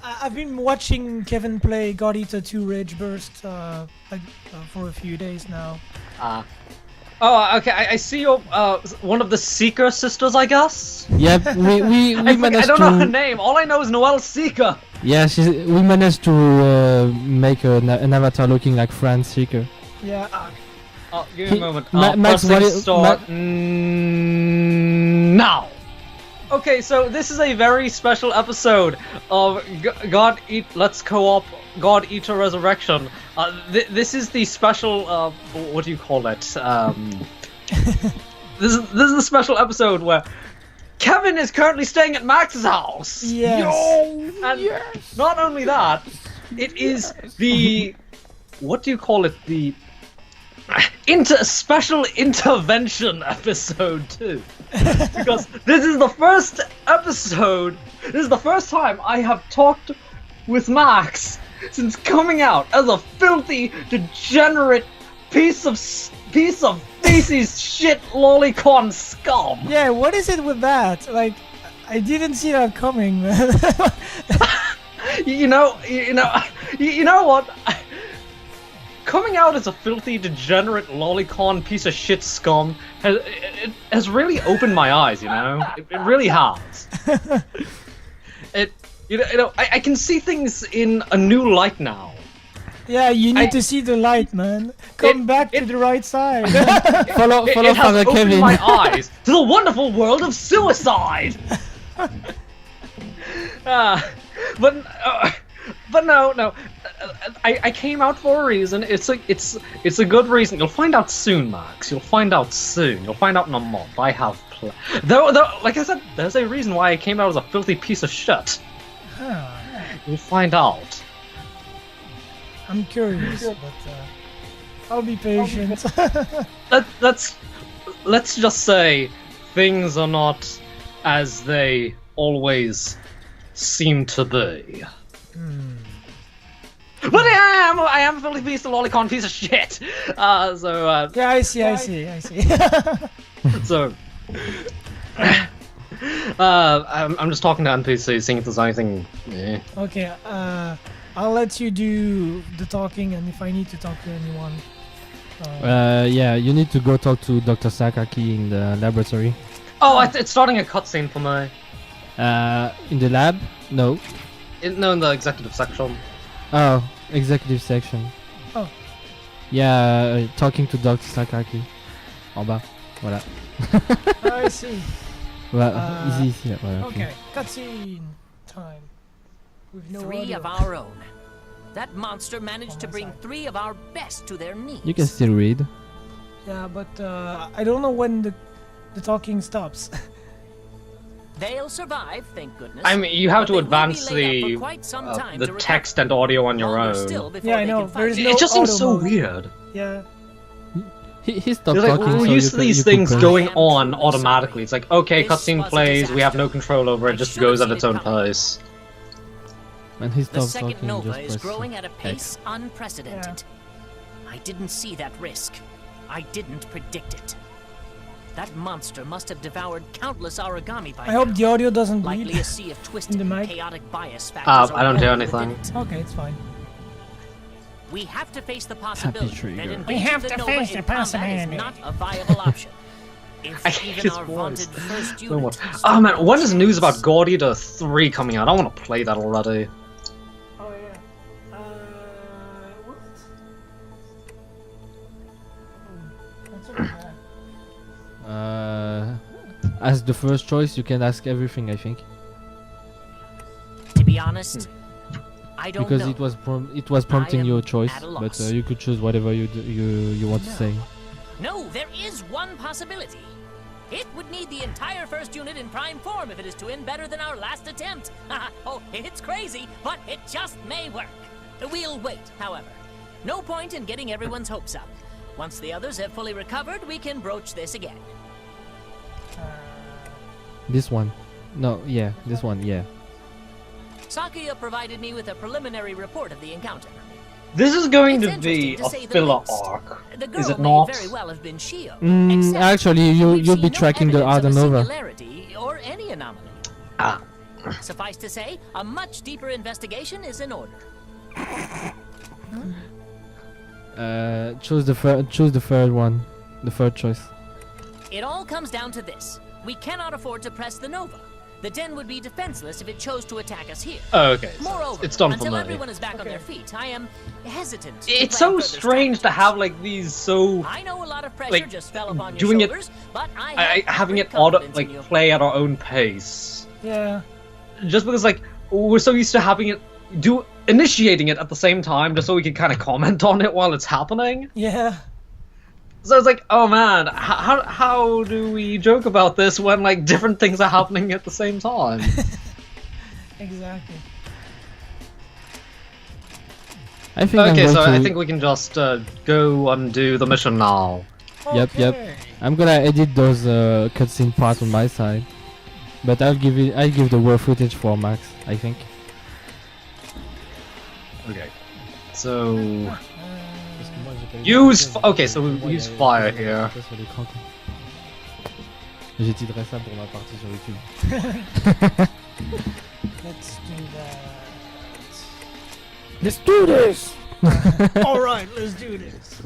I've been watching Kevin play God Eater 2 Rage Burst for a few days now. Oh, okay. I see you're one of the Seeker sisters, I guess. Yep, we managed I don't know her to. name. All I know is Noelle Seeker. Yeah, we managed to make an avatar looking like Fran Seeker. Yeah. Oh, give me a moment. Max, start now. Okay, so this is a very special episode of Let's Co-op God Eater Resurrection. This is the special, what do you call it? This is the special episode where Kevin is currently staying at Max's house. Yes. And yes. Not only that, it is the, what do you call it? The special intervention episode too. Because this is the first episode, this is the first time I have talked with Max since coming out as a filthy, degenerate piece of feces shit lolicon scum. Yeah, what is it with that? Like, I didn't see that coming, man. you know what? Coming out as a filthy, degenerate, lolicon piece of shit scum has really opened my eyes, you know? It really has. I can see things in a new light now. Yeah, you need to see the light, man. Come back to the right side. follow it has Father opened Kevin. my eyes to the wonderful world of suicide! But no. I came out for a reason. It's a good reason. You'll find out soon, Max. You'll find out soon. You'll find out in a month. I have though, like I said, there's a reason why I came out as a filthy piece of shit. You'll find out. I'm curious, but I'll be patient. Let's just say things are not as they always seem to be. But I am a filthy piece of lolicon piece of shit. Yeah, I see. So, I'm just talking to NPCs, seeing if there's anything. Yeah. Okay, I'll let you do the talking, and if I need to talk to anyone. Yeah, you need to go talk to Dr. Sakaki in the laboratory. Oh, it's starting a cutscene for me. In the lab? No. No, in the executive section. Oh, executive section. Oh. Yeah, talking to Dr. Sakaki. En bas. Voilà. I see. Voilà, ici, là, voilà. Okay, cutscene time. With no 3 audio. of our own. That monster managed to bring 3 of our best to their knees. You can still read. Yeah, but I don't know when the talking stops. They'll survive, thank goodness. I mean, you have but to they will advance be laid up for quite some time the to text and audio on your recover. own. Still before Yeah, I they know. can fight There's it. no It just seems auto so mode. weird. Yeah. He stopped Like, talking, we're so used to these things can going I'm on truly automatically. It's like, okay, This cutscene was a plays, we have no disaster. control over it, I just should have goes at seen its it own coming. pace. When he The stops second talking, Nova just is press growing at a X. pace unprecedented. I didn't see that risk. I didn't predict it. That monster must have devoured countless origami by I hope the audio doesn't Likely bleed. a sea of twisted the and mic. chaotic bias factors. I don't do are anything. within it. Okay, it's fine. We have to face the possibility trigger. that We engaging have the to Nova face in the combat is possibility. not a viable option. If I hate even his our voice vaunted first so much. unit Oh man, still when is news about chance. God Eater 3 coming out? I want to play that already. Oh yeah. What? What's up with that? As the first choice, you can ask everything, I think, To be honest, I don't because know. it was prompting I am you a choice, at a but loss. you could choose whatever you want to say. No, there is one possibility. It would need the entire first unit in prime form if it is to end better than our last attempt. Oh, it's crazy, but it just may work. We'll wait, however. No point in getting everyone's hopes up. Once the others have fully recovered, we can broach this again. This one. No, yeah, this one, yeah. Sakuya provided me with a preliminary report of the encounter. This is going It's to be interesting to a say the filler least. arc, The girl is it may not? very well have been Shio. Actually, we've you'll seen be no tracking the evidence of a Ardenova. singularity or any anomaly. Suffice to say, a much deeper investigation is in order. Choose the third one. The third choice. It all comes down to this. We cannot afford to press the Nova. The den would be defenseless if it chose to attack us here. Oh, okay. So Moreover, it's done for until me. everyone is back on their feet, I am hesitant. to It's plan so further strange to strategies. have like these so I know a lot of pressure like, just fell upon your doing it- shoulders, but I have having it every auto confidence in like you. play at our own pace. Yeah. Just because like we're so used to having it initiating it at the same time, just so we can kind of comment on it while it's happening. Yeah. So it's like, oh man, how do we joke about this when like different things are happening at the same time? Exactly. I think I'm Okay, going so to... I think we can just go and do the mission now. Yep, yep. Okay. I'm gonna edit those cutscene parts on my side, but I'll give the raw footage for Max. I think. Okay. So okay, so we use fire here. J'utiliserai ça pour ma partie sur YouTube. Let's do that. Let's do this. All right, let's do this.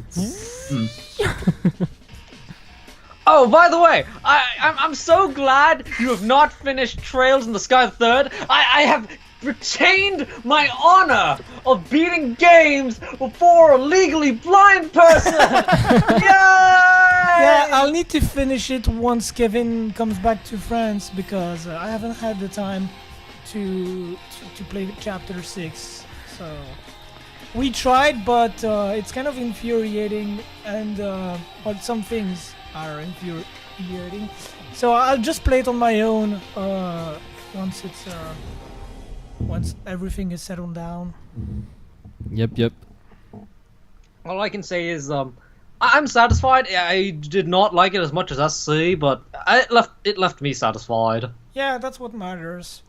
Oh, by the way, I'm so glad you have not finished Trails in the Sky 3rd. I have retained my honor of beating games before a legally blind person. Yay! Yeah, I'll need to finish it once Kevin comes back to France because I haven't had the time to play chapter 6. So we tried, but it's kind of infuriating, and but some things are infuriating. So I'll just play it on my own once it's once everything is settled down. Yep, yep. All I can say is I'm satisfied. I did not like it as much as SC, but it left me satisfied. Yeah, that's what matters.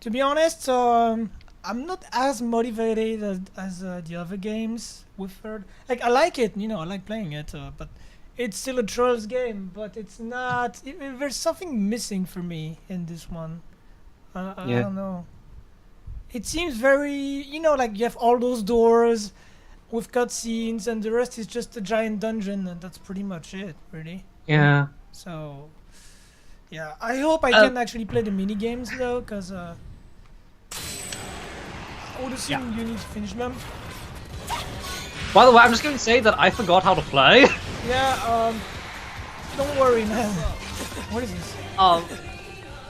To be honest, I'm not as motivated as the other games with third. Like, I like it, you know, I like playing it, but it's still a Trolls game. But it's not. There's something missing for me in this one. I don't know. It seems very, you know, like you have all those doors with cutscenes, and the rest is just a giant dungeon, and that's pretty much it, really. Yeah. So, yeah, I hope I can actually play the mini games though, because I would assume you need to finish them. By the way, I'm just going to say that I forgot how to play. Yeah, don't worry, man. What is this? I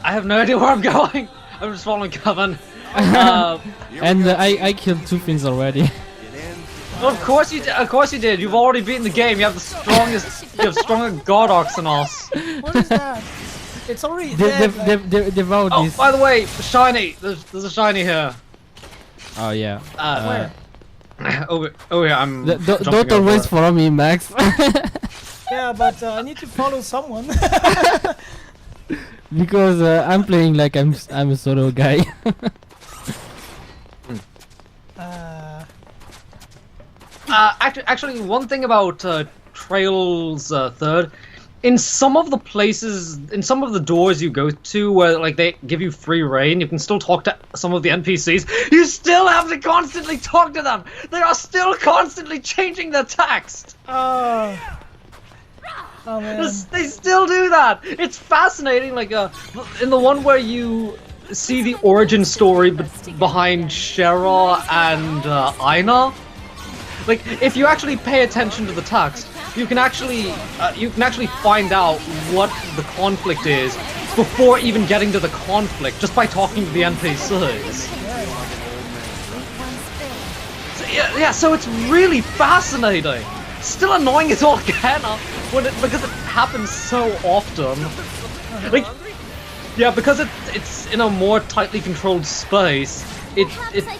have no idea where I'm going. I'm just following Kevin. And I killed 2 things already. Well, of course you did. Of course you did. You've already beaten the game. You have the strongest. You have stronger God Orcs than us. What is that? It's already dead. They've all Oh, this. by the way, shiny. There's a shiny here. Oh yeah. Where? Over here. I'm. Don't jumping always over. follow me, Max. Yeah, but I need to follow someone. Because I'm playing like I'm a solo guy. Actually, one thing about Trails 3rd, in some of the places, in some of the doors you go to where like they give you free reign, you can still talk to some of the NPCs. You still have to constantly talk to them. They are still constantly changing their text. Oh man. They still do that. It's fascinating. Like in the one where you see the origin story behind Shera and Aina. Like, if you actually pay attention to the text, you can actually find out what the conflict is before even getting to the conflict, just by talking to the NPCs. So, yeah, so it's really fascinating. Still annoying as all can because it happens so often. Like, yeah, because it's in a more tightly controlled space. It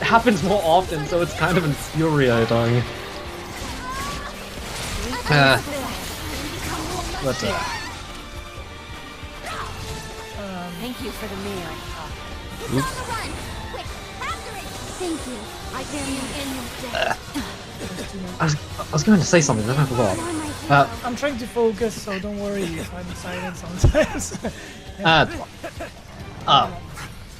happens more often, so it's kind of infuriating. Thank you for the meal. Oops. Thank you. I bear you in your debt. I was going to say something, then I forgot. I'm trying to focus, so don't worry if I'm silent sometimes.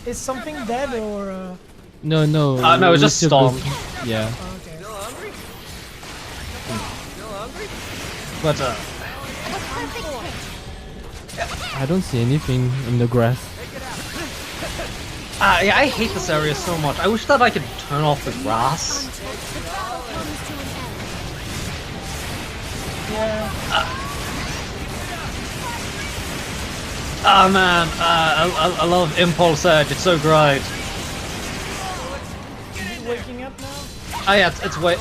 Is something dead or? No, no. No, it's we just still go- storm. Yeah. Okay. But I don't see anything in the grass. yeah, I hate this area so much. I wish that I could turn off the grass. Yeah. Oh man, I love Impulse Edge. It's so great. Is it waking up now? Oh yeah,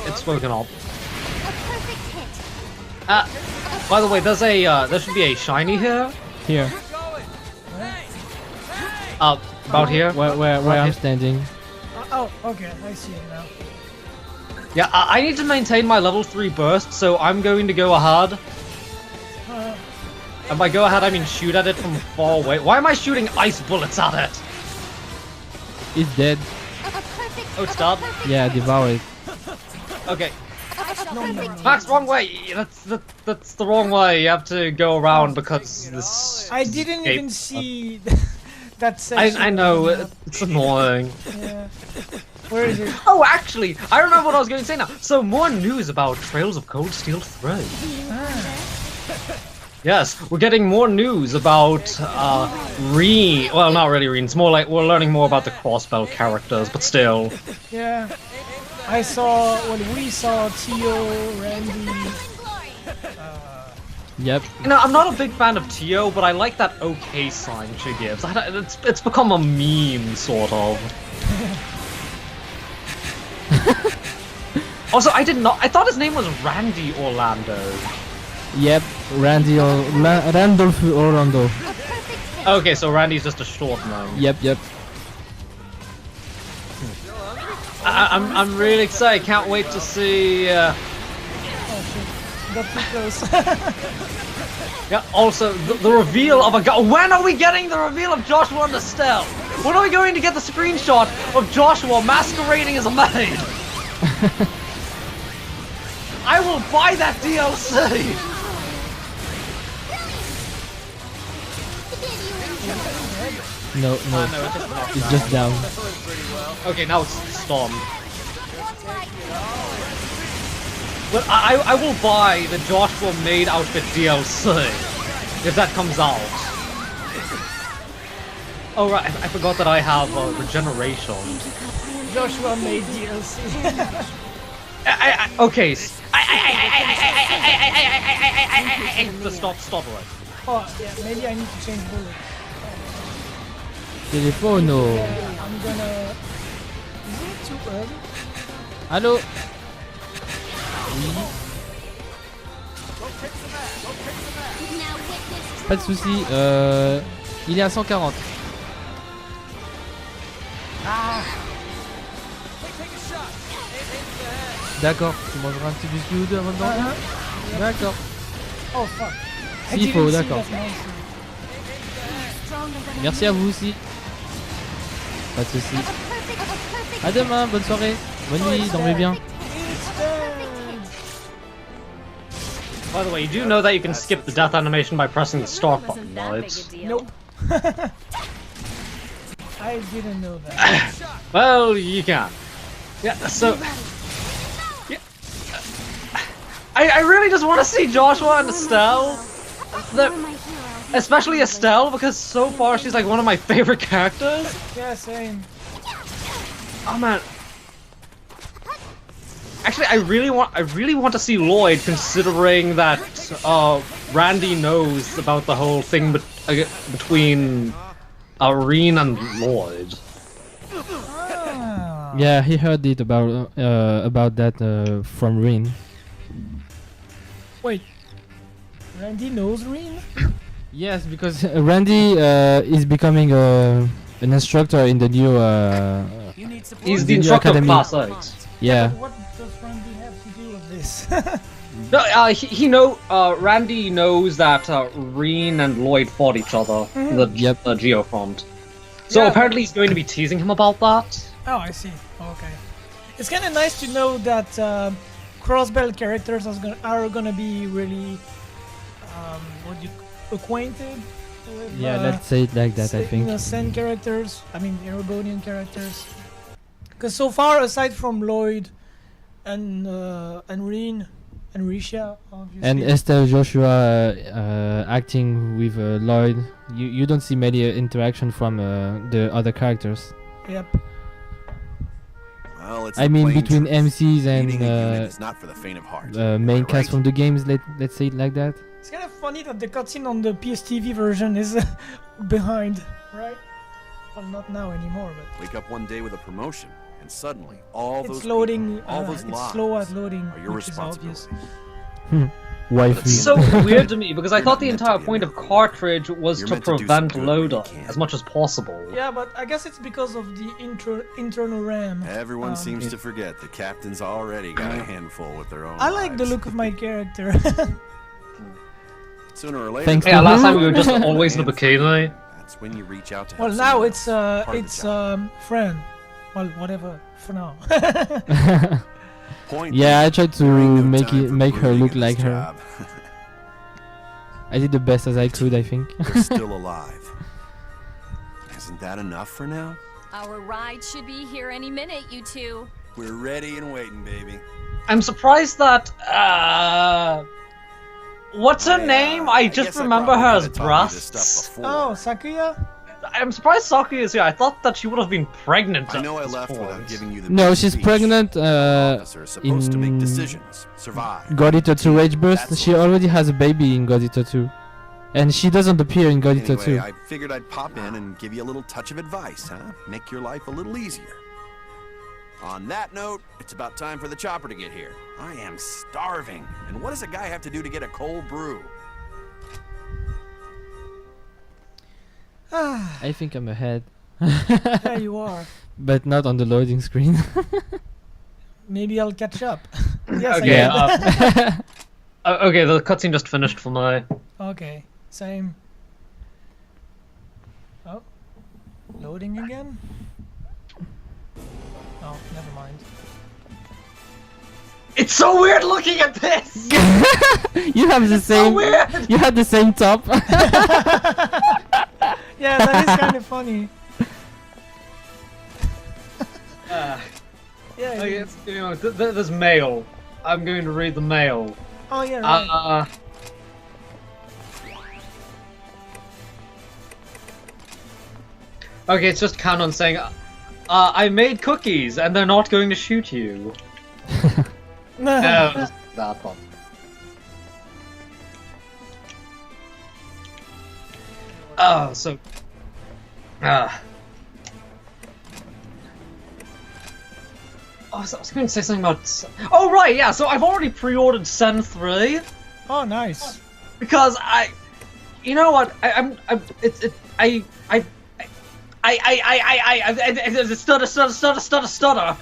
it's woken up. By the way, there's a there should be a shiny here. Here. About here. Where Right I'm here. standing. Oh, okay. I see it now. Yeah, I need to maintain my level 3 burst, so I'm going to go ahead. And by go ahead, I mean shoot at it from far away. Why am I shooting ice bullets at it? It's dead. Oh, it's dead? Yeah, devour it. Okay. Max, wrong way! That's the wrong way. You have to go around because this... I didn't escape- even see that section. I know, it's annoying. Yeah. Where is it? Oh, actually, I remember what I was going to say now. So, more news about Trails of Cold Steel 3. Yes, we're getting more news about Reen. Well, not really Reen. It's more like we're learning more about the Crossbell characters, but still. Yeah. I saw, well, we saw Tio, Randy. Yep. You know, I'm not a big fan of Tio, but I like that okay sign she gives. It's become a meme, sort of. Also, I thought his name was Randy Orlando. Yep. Randolph Orlando. Okay, so Randy's just a short name. Yep. Yep. I'm really excited. Can't wait to see. Oh shit. Got too close. Yeah. Also, the reveal of a guy. When are we getting the reveal of Joshua and Estelle? When are we going to get the screenshot of Joshua masquerading as a maid? I will buy that DLC. No, no. No, it's just not. It's just down. Okay, now it's stormed. But I will buy the Joshua Maid outfit DLC if that comes out. Oh right, I forgot that I have regeneration. Joshua made DLC. Okay. Just stop it. Oh, yeah, maybe I need to change bullet. Telefono. Yeah, I'm gonna... Is it too early? Allô? Pas de soucis. Il est à 140. D'accord. Tu mangeras un petit biscuit ou deux avant de dormir? D'accord. Oh fuck. I S'il faut, didn't see d'accord. that monster. Merci à vous aussi. Pas de soucis. À demain. Bonne soirée. Bonne nuit. Dormez bien. It's dead. By the way, you do know that you can skip the death animation by pressing the start button, right? Nope. I didn't know that. Well, you can. Yeah, so... Yeah. I really just want to see Joshua and Estelle. Especially Estelle, because so far she's like one of my favorite characters. Yeah, same. Oh man. Actually, I really want to see Lloyd, considering that Randy knows about the whole thing between Reen and Lloyd. Ah. Yeah, he heard it about that from Rin. Wait. Randy knows Reen? Yes, because Randy is becoming an instructor in the new. He's The the new instructor of academy. Class 8. Yeah. But what does Randy have to do with this? No, Randy knows that Reen and Lloyd fought each other in the Geofront. So Yeah. apparently he's going to be teasing him about that. Oh, I see. Okay. It's kind of nice to know that crossbell characters are gonna be really acquainted with, Yeah, let's say it like that. I think. Sen characters. I mean, Aragonian characters. Because so far, aside from Lloyd and Reen and Risha, obviously. And Esther Joshua acting with Lloyd, you don't see many interaction from the other characters. Yep. Well, it's I the mean, plain between truth. MCs Leading a unit and is not for the faint of heart. main Am I cast right? from the games, let's say it like that. It's kind of funny that the cutscene on the PSTV version is behind, right? Well, not now anymore, but Wake up one day with a promotion, and suddenly all it's those loading. people, all those It's lives slow at loading, are your which is obvious. responsibility. Waifu. It's so weird to me because I thought the entire point of cartridge was You're to meant to do prevent some good when you loader can. as much as possible. Yeah, but I guess it's because of the internal RAM. Everyone seems to forget the captain's already got a handful with their own I like the lives. look of my character. Sooner or later, Thanks Yeah, to last who? time we were just always in a bikini. that's when you reach out to Well, help now someone it's else. Part of the job. Fran. Well, whatever for now. Point Yeah, I being, tried to there ain't no make time it for make her brooding look in like this her. job. I did the best as I could, I think. They're still alive. Isn't that enough for now? Our ride should be here any minute, you two. We're ready and waiting, baby. I'm surprised that what's her name? I just guess I remember probably her as could've taught you this stuff breasts. before. Oh, Sakuya? I'm surprised Saki is here. I thought that she would have been pregnant. I at know I this left point. without giving you the No, big she's speech. pregnant. An officer is supposed to make in decisions, survive. God Eater 2 Rage Burst. That's She what- already has a baby in God Eater 2, and she doesn't appear in God Eater Anyway, 2. I figured I'd pop in and give you a little touch of advice, huh? Make your life a little easier. On that note, it's about time for the chopper to get here. I am starving. And what does a guy have to do to get a cold brew? I think I'm ahead, There you are. but not on the loading screen. Maybe I'll catch up. Yes, Okay. I Okay, the cutscene just finished for me. Okay, same. Oh, loading again? Oh, never mind. It's so weird looking at this. You have the So same. weird. You have the same top. Yeah, that is kind of funny. Yeah. it Okay, is. you know, there's mail. I'm going to read the mail. Oh yeah, right. Okay, it's just Canon saying, I made cookies and they're not going to shoot you. No, just that one. Oh, so. Oh, I was going to say something about. Oh, right, yeah, so I've already pre-ordered Sen 3 Oh, nice. because I. You know what? Stutter.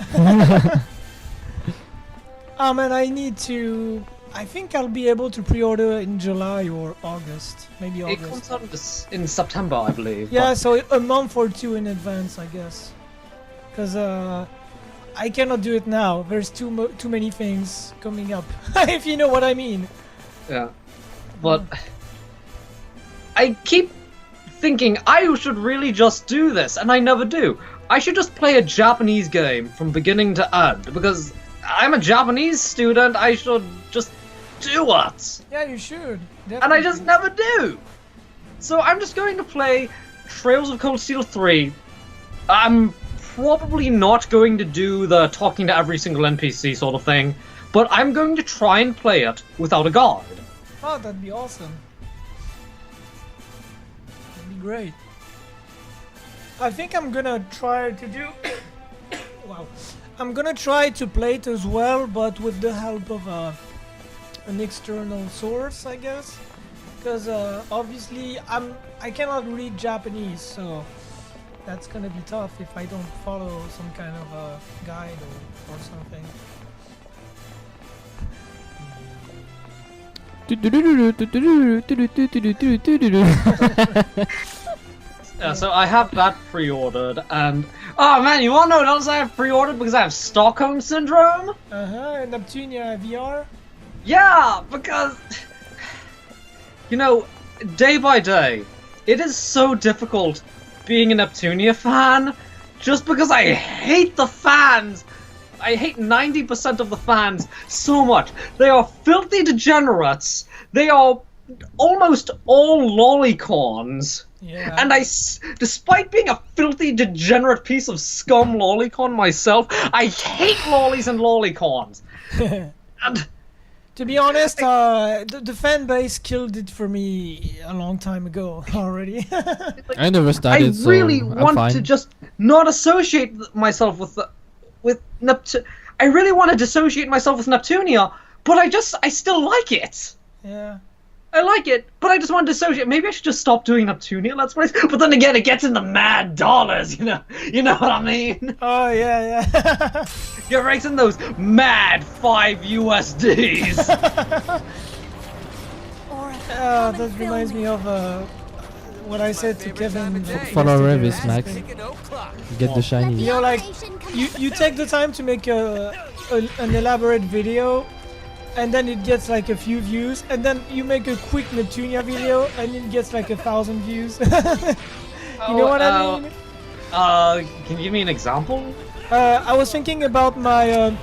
And I need to. I think I'll be able to pre-order in July or August, maybe It August. comes out in September, I believe. Yeah, so a month or two in advance, I guess. Because I cannot do it now. There's too many things coming up, if you know what I mean. Yeah. But I keep thinking I should really just do this, and I never do. I should just play a Japanese game from beginning to end, because I'm a Japanese student, I should just do it. Yeah, you should. And I just definitely. never do. So I'm just going to play Trails of Cold Steel 3. I'm probably not going to do the talking to every single NPC sort of thing, but I'm going to try and play it without a guide. Oh, that'd be awesome. That'd be great. I think I'm gonna try to do. Wow. I'm gonna try to play it as well, but with the help of an external source, I guess. Because obviously I cannot read Japanese, so that's gonna be tough if I don't follow some kind of a guide or something. So I have that pre-ordered, and oh man, you wanna know what else I have pre-ordered because I have Stockholm Syndrome? Neptunia VR. Yeah, because you know, day by day, it is so difficult being a Neptunia fan, just because I hate the fans. I hate 90% of the fans so much. They are filthy degenerates. They are almost all lolicons. Yeah. And despite being a filthy degenerate piece of scum lolicon myself, I hate lollies and lolicons. And To be honest, the fan base killed it for me a long time ago already. I never I started, so really I'm want fine. to just not associate myself with I really want to dissociate myself with Neptunia, but I still like it. Yeah. I like it, but I just want to dissociate. Maybe I should just stop doing Neptunia Let's Plays. But then again, it gets into mad dollars, you know what I mean? Oh yeah. You're raising those mad 5 USDs. That reminds me of what I said to Kevin. Follow yesterday, Revis, right? Max. Get the shiny. You know, like you take the time to make an elaborate video, and then it gets like a few views, and then you make a quick Neptunia video, and it gets like 1,000 views. You know what I mean? Can you give me an example? I was thinking about my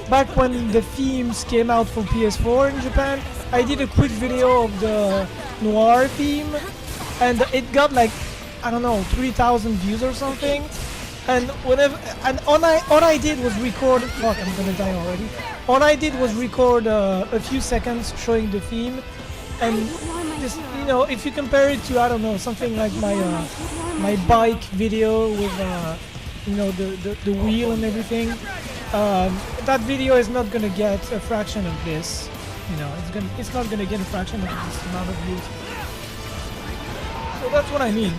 back when the themes came out for PS4 in Japan. I did a quick video of the noir theme, and it got like, I don't know, 3,000 views or something. And all I did was record. Fuck, I'm gonna die already. All I did was record a few seconds showing the theme, and just, you know, if you compare it to, I don't know, something like my bike video with you know, the wheel and everything, that video is not gonna get a fraction of this. You know, it's not gonna get a fraction of this amount of views. So that's what I mean.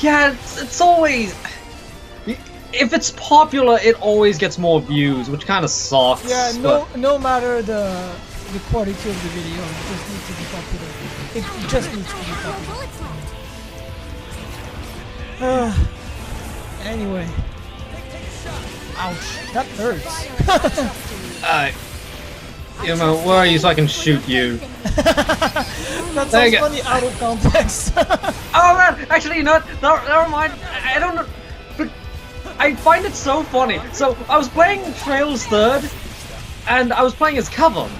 Yeah, it's always. If it's popular, it always gets more views, which kind of sucks. Yeah, but- no matter the quality of the video, it just needs to be popular. It just needs to be popular. Anyway. Ouch, that hurts. You know, where are you so I can shoot you? That There you sounds go. funny out of context. Oh man, actually, you know what? Never mind. I don't know. But I find it so funny. So I was playing Trails Third, and I was playing as Kevin.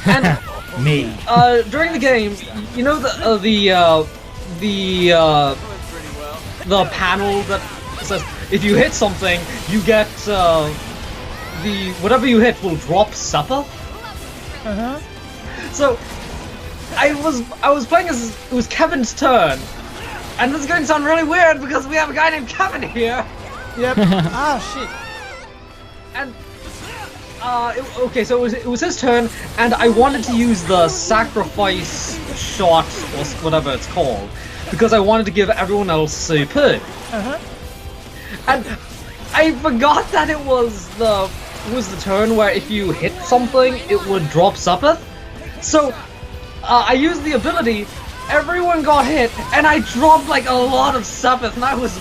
And Me. during the game, you know the panel that says if you hit something, you get whatever you hit will drop supper. So I was playing as it was Kevin's turn, and this is going to sound really weird because we have a guy named Kevin here. Yep. Ah, shit. And okay, so it was his turn, and I wanted to use the sacrifice shot or whatever it's called because I wanted to give everyone else CP. And I forgot that it was the turn where if you hit something, it would drop Suppeth. So I used the ability. Everyone got hit, and I dropped like a lot of Suppeth, and I was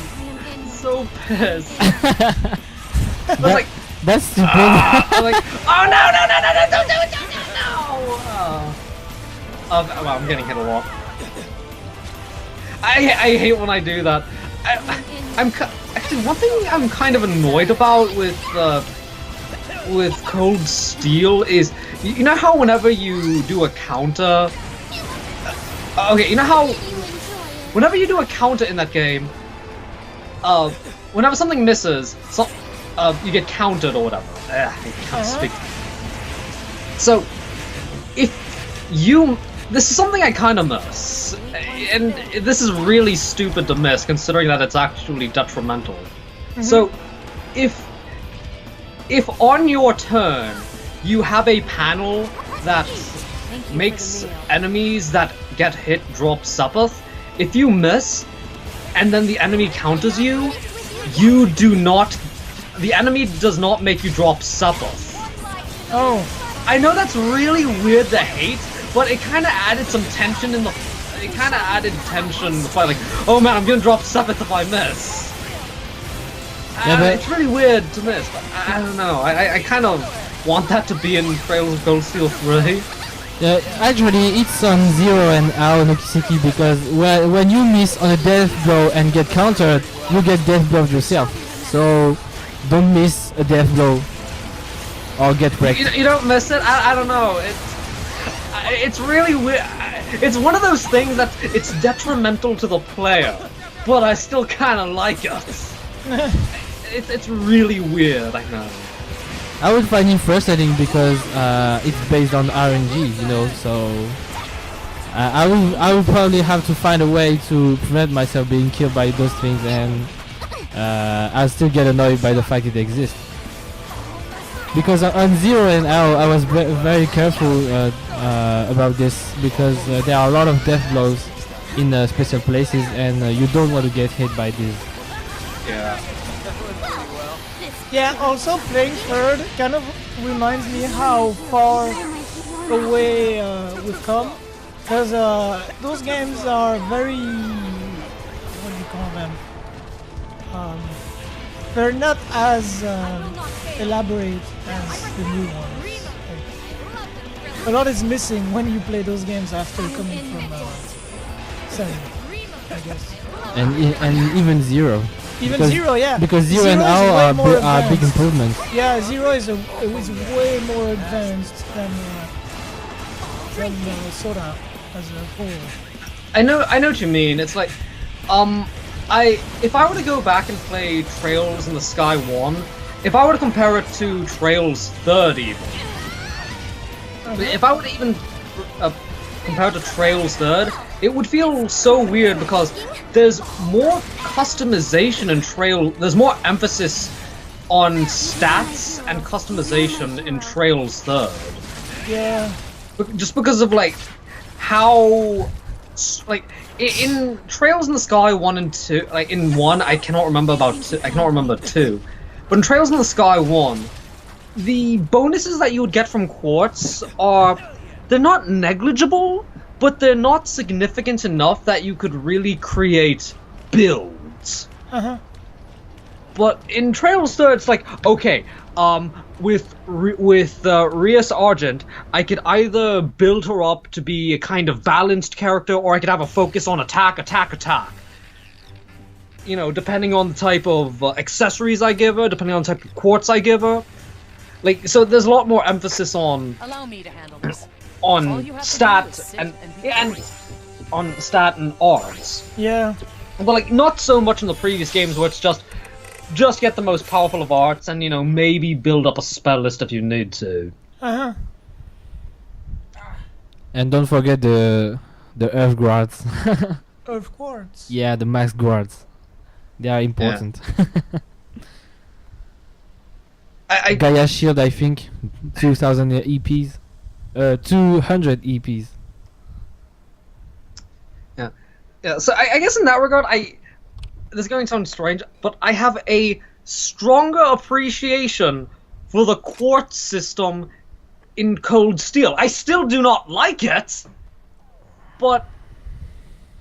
so pissed. I was like. That's stupid. I'm like, oh no, don't do it, no! Well, I'm getting hit a lot. I hate when I do that. Actually, one thing I'm kind of annoyed about with Cold Steel is, you know how whenever you do a counter, okay, you know how whenever you do a counter in that game, whenever something misses, you get countered or whatever. I can't speak. So, this is something I kind of miss, and this is really stupid to miss, considering that it's actually detrimental. So, if on your turn you have a panel that makes enemies that get hit drop Suppeth, if you miss, and then the enemy counters you, the enemy does not make you drop Suppeth. Oh. I know that's really weird to hate, but it kind of added some tension in the fight, like, oh man, I'm gonna drop Suppeth if I miss. Yeah, but it's really weird to miss, but I don't know. I kind of want that to be in Trails of Cold Steel 3. Yeah, actually, it's on Zero and Ao no Kiseki because when you miss on a death blow and get countered, you get death blow yourself. So don't miss a death blow or get wrecked. You don't miss it? I don't know. It's really weird. It's one of those things that it's detrimental to the player, but I still kind of like it. It's really weird, I know. I would find it frustrating because it's based on RNG, you know, so I will probably have to find a way to prevent myself being killed by those things, and I'll still get annoyed by the fact it exists. Because on Zero and L, I was very careful about this because there are a lot of death blows in special places, and you don't want to get hit by these. Yeah. Yeah, also playing third kind of reminds me how far away we've come. Because those games are very... what do you call them? They're not as elaborate as the new ones. Like, a lot is missing when you play those games after coming from 7, I guess. And even Zero. Even because, Zero, yeah. Because Zero and is Ao way are big improvements. Yeah, Zero is way more advanced than Sora as a whole. I know what you mean. It's like, if I were to go back and play Trails in the Sky 1, if I were to compare it to Trails 3rd even, if I were to even compare it to Trails 3rd, it would feel so weird because there's more customization in Trail. There's more emphasis on stats and customization in Trails 3rd. Yeah. Just because of like how, like in Trails in the Sky 1 and 2, like in 1 I cannot remember about 2, I cannot remember 2, but in Trails in the Sky 1, the bonuses that you would get from quartz they're not negligible, but they're not significant enough that you could really create builds. But in Trails 3rd, it's like, okay, with Rias Argent, I could either build her up to be a kind of balanced character, or I could have a focus on attack. You know, depending on the type of accessories I give her, depending on the type of quartz I give her. Like, so there's a lot more emphasis on Allow me to handle this. on stat and on stat and arts. Yeah. But like not so much in the previous games where it's just get the most powerful of arts and, you know, maybe build up a spell list if you need to. And don't forget the Earth Guards. Earth Quartz. Yeah, the Max Guards. They are important. Gaia Shield, I think, 2000 EPs. 200 EPs. Yeah, so I guess in that regard, this is going to sound strange, but I have a stronger appreciation for the quartz system in Cold Steel. I still do not like it, but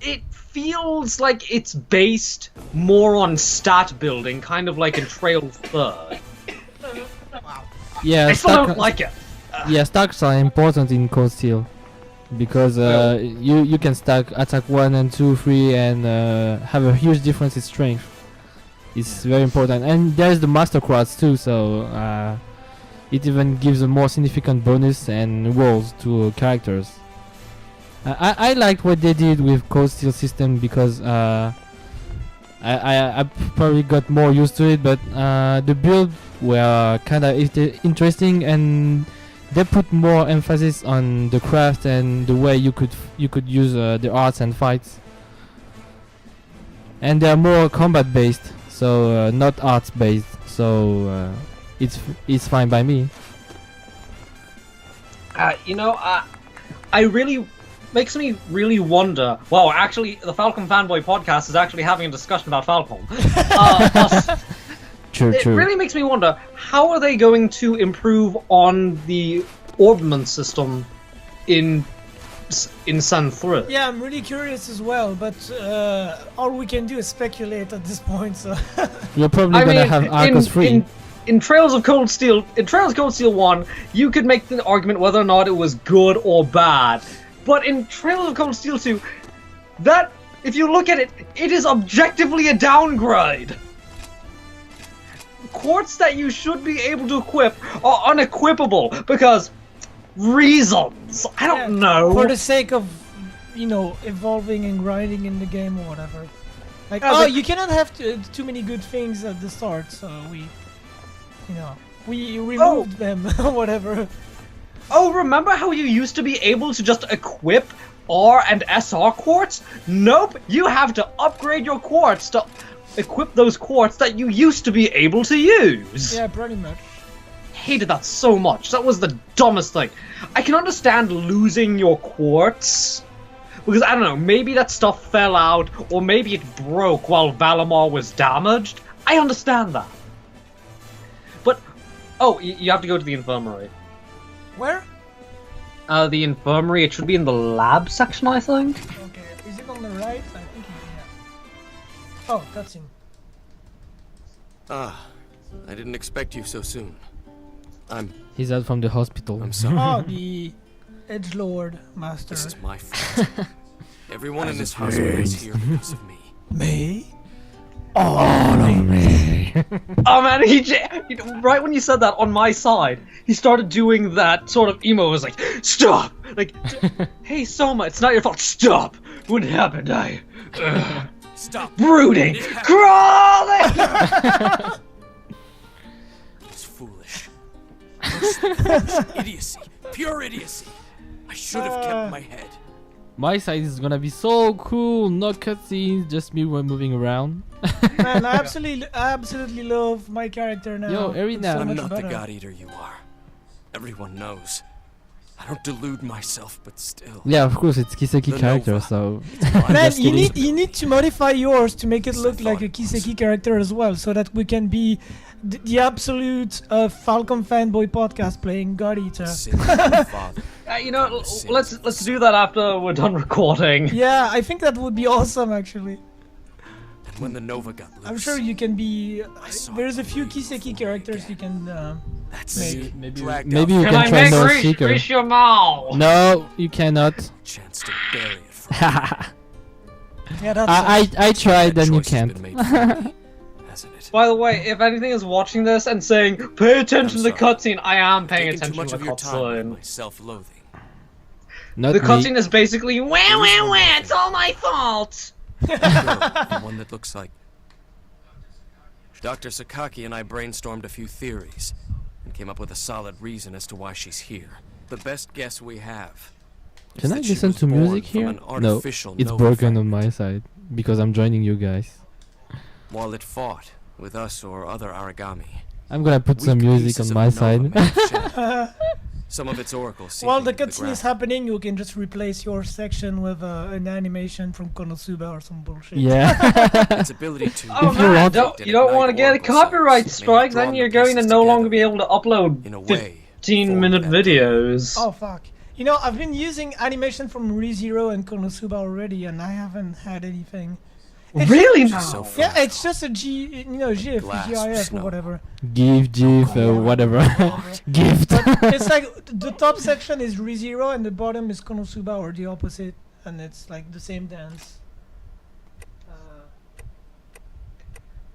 it feels like it's based more on stat building, kind of like in Trails 3rd. Yeah, I still don't like it. Yeah, stacks are important in Cold Steel because you can stack attack 1 and 2, 3 and have a huge difference in strength. It's very important, and there's the Master Quartz too, so it even gives a more significant bonus and rolls to characters. I liked what they did with Cold Steel system because I probably got more used to it, but the build were kinda interesting, and they put more emphasis on the craft and the way you could use the arts and fights, and they are more combat based, so not arts based. So it's fine by me. You know, I really makes me really wonder. Well, actually, the Falcom Fanboy podcast is actually having a discussion about Falcom. True. It really makes me wonder, how are they going to improve on the orbment system in Sun 3? Yeah, I'm really curious as well, but all we can do is speculate at this point, so... You're probably gonna have Arcos free. in Trails of Cold Steel 1, you could make the argument whether or not it was good or bad. But in Trails of Cold Steel 2, that, if you look at it, it is objectively a downgrade. Quartz that you should be able to equip are unequipable because reasons. I don't know. For the sake of, evolving and grinding in the game or whatever. Like, you cannot have too many good things at the start, so we removed them or whatever. Oh, remember how you used to be able to just equip R and SR quartz? Nope, you have to upgrade your quartz to equip those quartz that you used to be able to use. Yeah, pretty much. Hated that so much. That was the dumbest thing. I can understand losing your quartz, because I don't know, maybe that stuff fell out, or maybe it broke while Valimar was damaged. I understand that. But, you have to go to the infirmary. Where? The infirmary, it should be in the lab section, I think. Okay, is it on the right? I think yeah. Oh, cutscene. I didn't expect you so soon. He's out from the hospital. I'm sorry. Oh, the Edgelord Master. This is my fault. Everyone in this hospital is here because of me. Me? Oh, no, me. Oh man, he right when you said that on my side, he started doing that sort of emo. It was like, stop! Like, hey Soma, it's not your fault. Stop! What happened? Stop! Brooding! Crawling! It's foolish. Idiocy. Pure idiocy. I should have kept my head. My side is gonna be so cool. No cutscenes, just me moving around. Man, I absolutely love my character now. Yo, Erina. It's so I'm much not the better. God Eater you are. Everyone knows. I don't delude myself, but still. Yeah, of course, it's Kiseki The character, Nova. so... Man, Just you kidding. need to modify yours to make it Yes, I look like thought a it was. Kiseki character as well, so that we can be the absolute Falcon fanboy podcast playing God Eater. Sin of my father. Let's do that after we're done recording. Yeah, I think that would be awesome actually. And when the Nova got loose, I'm sure you can be. saw There's a it few believe Kiseki again. characters you can that's make. Maybe dragged you out can try more Seeker. your mouth? No, you cannot. chance to bury it for Yeah, that's. I tried, then you Choice has can't. been made for me, hasn't it? By the way, if anything is watching this and saying, pay attention to the I'm sorry. cutscene, I am paying Taking too attention much to of the your time with cutscene. my self-loathing. Not The me. cutscene is basically, wah wah wah, it's all my fault! The one that looks like Dr. Sakaki and I brainstormed a few theories and came up with a solid reason as to why she's here. The best guess we have. is Can I that she listen was to born music from here? an No, artificial it's Nova broken on fragment. my side because I'm joining you guys. While it fought with us or other origami. I'm gonna put some weak music pieces on of my Nova side. may have shattered. Some of its oracles. While the seeping into cutscene is ground. happening, you can just replace your section with an animation from Konosuba or some bullshit. Yeah. Its ability to. Oh If you man, want- you don't want to get a Oracle copyright cells may strike, have drawn then the you're going to pieces no together longer be able to upload in a way. 15-minute formed that videos. Oh fuck. You know, I've been using animation from ReZero and Konosuba already, and I haven't had anything. It's Really just- now? So Yeah, fragile. it's just a GIF, Glass GIF or snow. whatever. GIF, whatever. Gift. It's like the top section is ReZero and the bottom is Konosuba or the opposite, and it's like the same dance.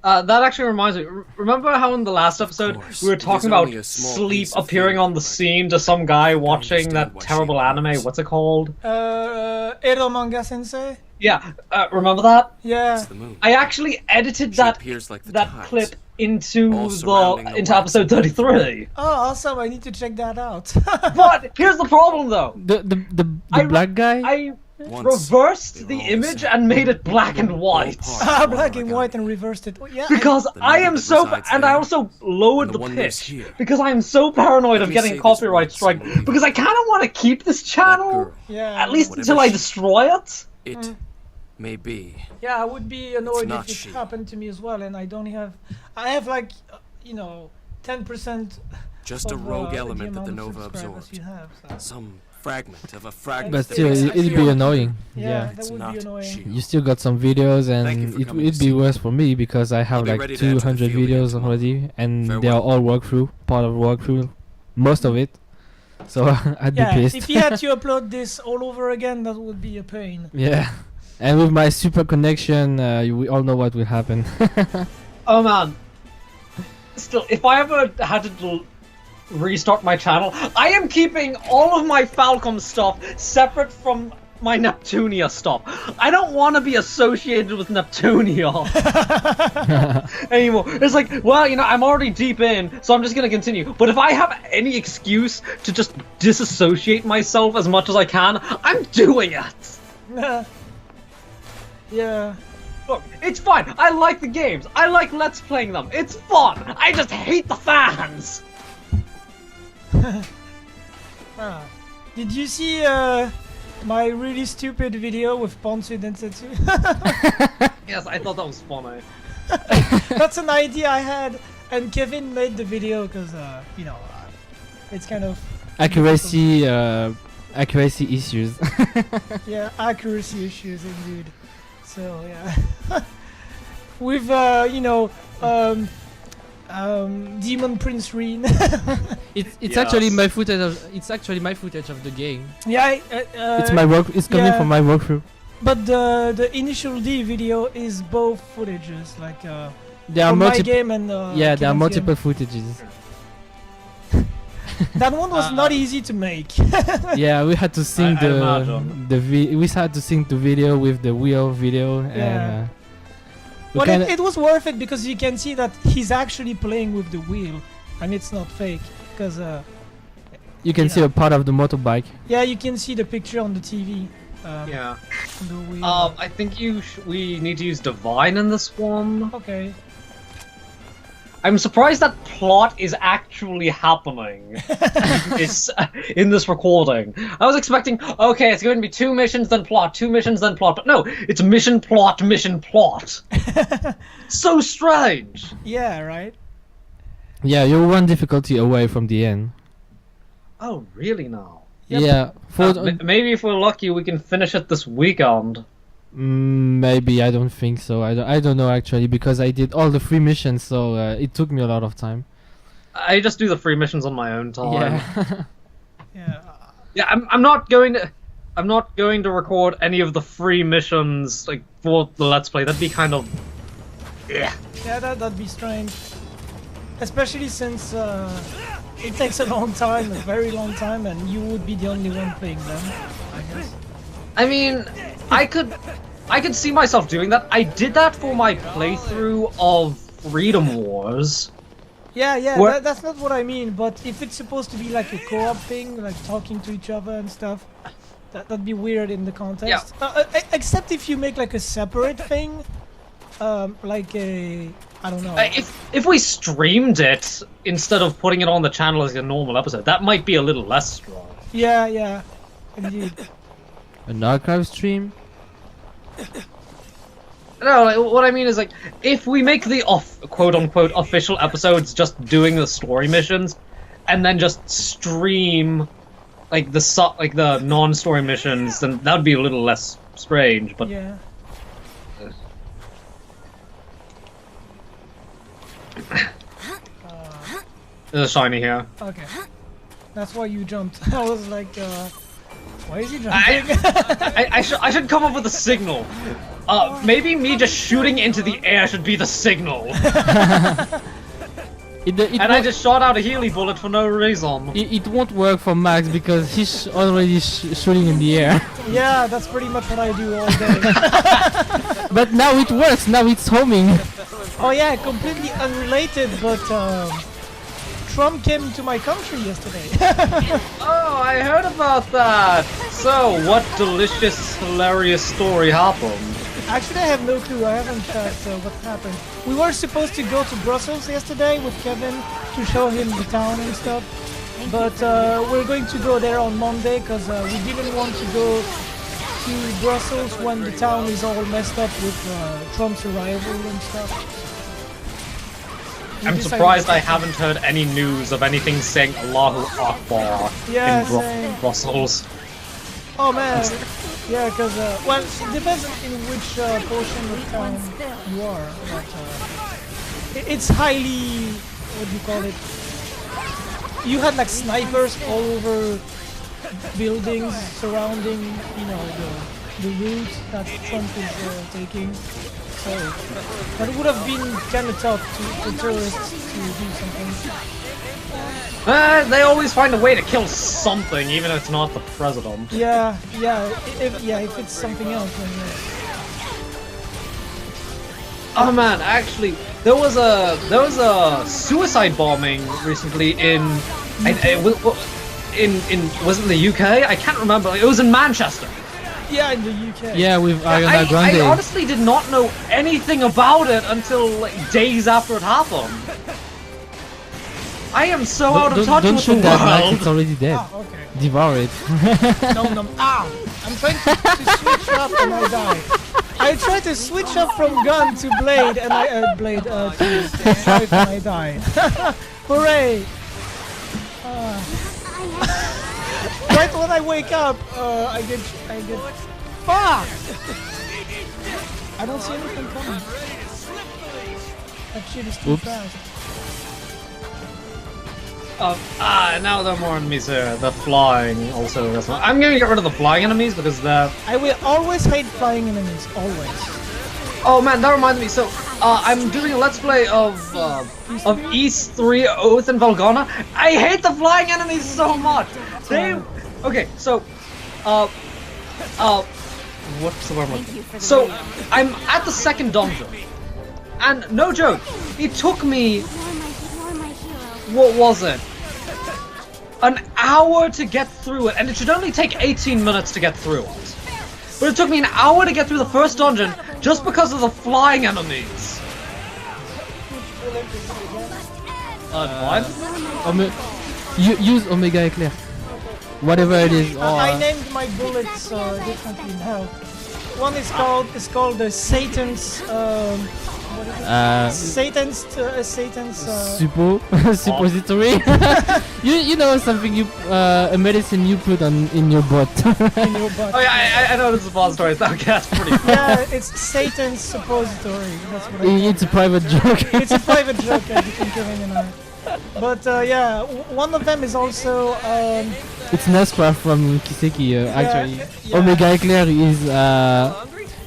That actually reminds me. Remember how in the last episode course, we were it is talking about only a small sleep piece of appearing theory, on the but scene to some guy watching understand that why she terrible anime? ignores. What's it called? Ero Manga Sensei? Yeah, remember that? Yeah. It's the moon. I actually edited She that appears like the that tides. clip into all surrounding the into wax episode 33. Oh, awesome! I need to check that out. But here's the problem though. The I- black guy? I Once, reversed they the were all image the and made it black and white. Ah, black and white and reversed it. Oh, yeah. Because The I nugget am that so, resides and I there, also lowered and the the one lives pitch here. because I am so paranoid Let of me getting say a this copyright once strike. and we'll leave Because I kind of want to keep this that channel girl, Yeah. at least Whatever until I she- destroy it. it may be. Yeah, I would be annoyed not if it she. happened to me as well, and I don't have. I have like, 10%. Just a of, rogue the element that the amount of Nova subscribers absorbed. you have, so. Some fragment of a fragment. But that still, makes it'd be annoying. Yeah. that It's would not be annoying. shield. You still got some videos, Thank you and for coming it'd to be see worse for me because I have be like ready to enter the 200 field again videos tomorrow. already, and they Farewell. are all part of walkthrough, most of it. So I'd Yeah, be pissed. if you had to upload this all over again, that would be a pain. Yeah, and with my super connection, we all know what will happen. Oh man. Still, if I ever had to restart my channel, I am keeping all of my Falcom stuff separate from my Neptunia stuff. I don't want to be associated with Neptunia anymore. It's like, well, you know, I'm already deep in, so I'm just gonna continue. But if I have any excuse to just disassociate myself as much as I can, I'm doing it. Yeah. Look, it's fine. I like the games. I like Let's Playing them. It's fun. I just hate the fans. Did you see my really stupid video with Ponzu Densetsu? Yes, I thought that was funny. That's an idea I had, and Kevin made the video because, you know, it's kind of... accuracy issues. Yeah, accuracy issues indeed. So, yeah. With, you know, Demon Prince Reen. It's actually my footage of the game. Yeah, It's my work. It's coming yeah. from my walkthrough. but the initial D video is both footages, like There are from my multiple. game and Yeah, there are Kevin's multiple footages. game. That one was not easy to make. Yeah, we had to sync I imagine. we had to sync the video with the real video, Yeah. and we But kinda- it was worth it because you can see that he's actually playing with the wheel, and it's not fake. Because you can see a part of the motorbike. yeah, you can see the picture on the TV. Yeah. On the wheel. I think we need to use Divine in this one. Okay. I'm surprised that plot is actually happening. It's in this recording. I was expecting, okay, it's going to be 2 missions, then plot, 2 missions, then plot. But no, it's mission, plot, mission, plot. So strange. Yeah. Right. Yeah, you're one difficulty away from the end. Oh, really now? Yep. Yeah, Maybe if we're lucky, we can finish it this weekend. maybe I don't think so. I don't know actually because I did all the 3 missions, so it took me a lot of time. I just do the 3 missions on my own time. Yeah. Yeah. Yeah, I'm not going to record any of the 3 missions like for the Let's Play. That'd be kind of Yeah, that'd be strange. Especially since it takes a long time, a very long time, and you would be the only one playing them, I guess. I mean, I could see myself doing that. I did that for my playthrough of Freedom Wars. Yeah, What- that's not what I mean, but if it's supposed to be like a co-op thing, like talking to each other and stuff, that'd be weird in the context. Except if you make like a separate thing, like a... I don't know. If we streamed it instead of putting it on the channel as a normal episode, that might be a little less strong. Yeah, indeed. An archive stream? No, like, what I mean is like if we make the quote-unquote official episodes just doing the story missions, and then just stream like the non-story missions, then that would be a little less strange. But Yeah. there's a shiny here. Okay. That's why you jumped. I was like, why is he jumping? I should come up with a signal. Maybe me just shooting into the air should be the signal. And I just shot out a Healy bullet for no reason. It won't work for Max because he's already shooting in the air. Yeah, that's pretty much what I do all day. But now it works. Now it's homing. Oh yeah, completely unrelated, but Trump came to my country yesterday. Oh, I heard about that. So, what delicious, hilarious story happened? Actually, I have no clue. I haven't checked what happened. We were supposed to go to Brussels yesterday with Kevin to show him the town and stuff. But we're going to go there on Monday because we didn't want to go to Brussels when the town is all messed up with Trump's arrival and stuff. I'm decided surprised to- I haven't heard any news of anything saying Allahu Akbar Yeah, in same. Brussels. Oh man, yeah, because well, it depends in which portion of town you are. But it's highly, what do you call it? You had like snipers all over buildings surrounding, you know, the route that Trump is taking. So that would have been kind of tough for tourists to do something. They always find a way to kill something, even if it's not the president. Yeah, if it's something else, then yeah. Oh man, actually, there was a suicide bombing recently in was it the UK? I can't remember. It was in Manchester. Yeah, in the UK. Yeah, with Ariana Grande. I honestly did not know anything about it until like days after it happened. I am so out of touch Don't with shoot the that, Max. world. It's already dead. Ah, okay. Devour it. Nom nom. Ow! I'm trying to switch up and I die. I tried to switch up from gun to blade and I to knife and I die. Hooray! Right when I wake up, I get. Fuck! I don't see anything coming. That shit is too Oops. fast. Now there are more enemies here. The flying also. That's one. I'm gonna get rid of the flying enemies because they're. I will always hate flying enemies. Always. Oh man, that reminds me. So I'm doing a let's play of East 3 Oath and Volgana. I hate the flying enemies so much. They. Okay, so what's the word? So I'm at the second dungeon, and no joke, it took me. What was it? An hour to get through it, and it should only take 18 minutes to get through it. But it took me an hour to get through the first dungeon just because of the flying enemies. What? Use Omega Eclair. Whatever it is. I named my bullets differently now. One is called the Satan's. What is it? Satan's. Suppository. you know something a medicine you put in your butt. In your butt. Oh yeah, I know this is a boss story. Okay, that's pretty cool. Yeah, it's Satan's suppository. That's what I call It's a private joke. It's a private joke between Kevin and I. But yeah, one of them is also. It's Nasra from Kiseki, actually. yeah. Omega Eclair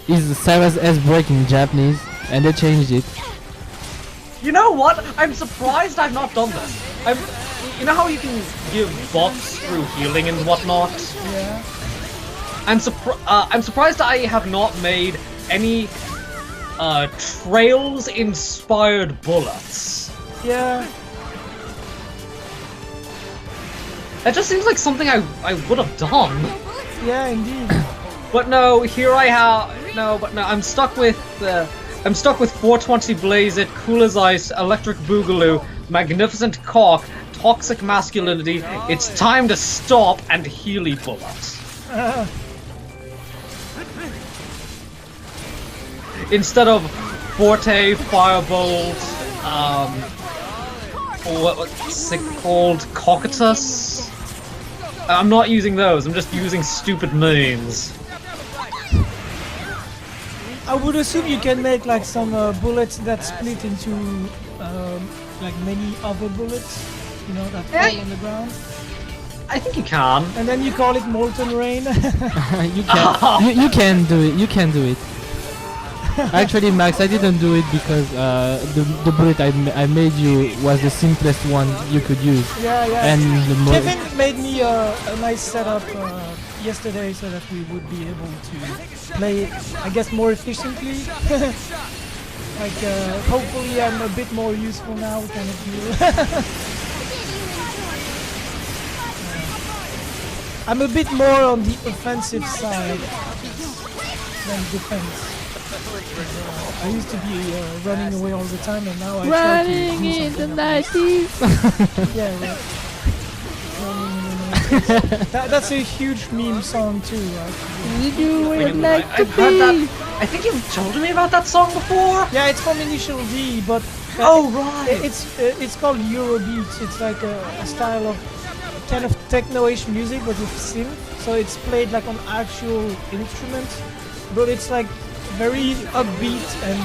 is Sarah's S break in Japanese, and they changed it. You know what? I'm surprised I've not done this. You know how you can give buffs through healing and whatnot? Yeah. I'm surprised I have not made any Trails-inspired bullets. Yeah. That just seems like something I would have done. Yeah, indeed. But no, here I have I'm stuck with 420 Blaze It, Cool as Ice, Electric Boogaloo, Magnificent Cock, Toxic Masculinity. It's time to stop and Healy bullets. Instead of Forte, Firebolt, what's it called? Cocytus? I'm not using those, I'm just using stupid names. I would assume you can make like some bullets that split into like many other bullets, you know, that fall on the ground. I think you can. And then you call it Molten Rain. You can do it. You can do it. Actually, Max, I didn't do it because the bullet I made you was the simplest one you could use. Yeah. And Kevin made me a nice setup yesterday so that we would be able to play, I guess, more efficiently. Like, hopefully I'm a bit more useful now, kind of feel. I'm a bit more on the offensive side than defense. I used to be running away all the time, and now I try to do in the something 90s. Yeah, right. That's a huge meme song too, actually. Did you would like to I've heard that. I I think you've told me about that song before. Yeah, it's from Initial D, but Oh right. it's called Eurobeat. It's like a style of kind of techno-ish music, but with synth. So it's played like on actual instruments, but it's like very upbeat and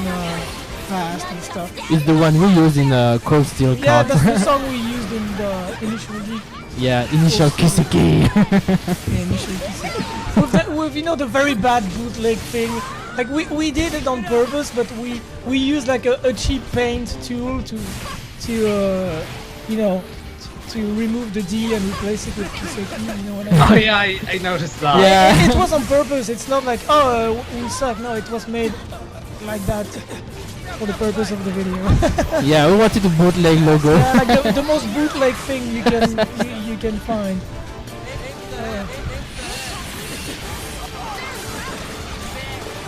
fast and stuff. It's the one we use in Cold Steel Yeah, Card. that's the song we used in the Initial D. Yeah, initial Kiseki. Yeah, Initial D. With you know the very bad bootleg thing. Like we did it on purpose, but we used like a cheap paint tool to you know to remove the D and replace it with Kiseki. You know what I mean? Oh yeah, I noticed that. Yeah. It was on purpose. It's not like oh we suck. No, it was made like that for the purpose of the video. Yeah, we wanted the bootleg logo. Yeah, like the most bootleg thing you can find.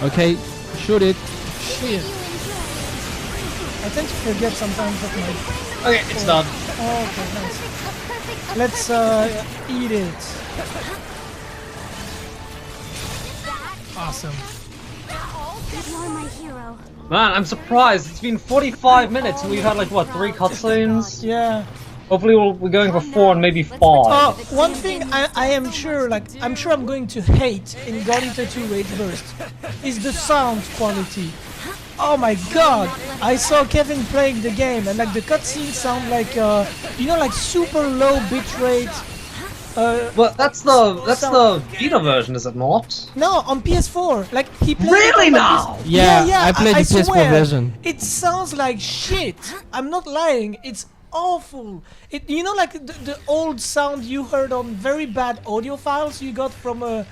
Okay, shoot it. Shit. I tend to forget sometimes that my. Okay, it's done. Oh, okay, nice. Let's eat it. Awesome. You're my hero. Man, I'm surprised. It's been 45 minutes and we've had like what, 3 cutscenes? Yeah. Hopefully we're going for 4 and maybe 5. One thing I am sure, like, I'm sure I'm going to hate in God Eater 2 Rage Burst is the sound quality. Oh my god! I saw Kevin playing the game and like the cutscenes sound like, you know, like super low bitrate. But that's the Vita version, is it not? No, on PS4. Like he played Really it on now? PS4. Yeah, I played the PS4 swear. version. It sounds like shit. I'm not lying. It's awful. You know, like the old sound you heard on very bad audio files you got from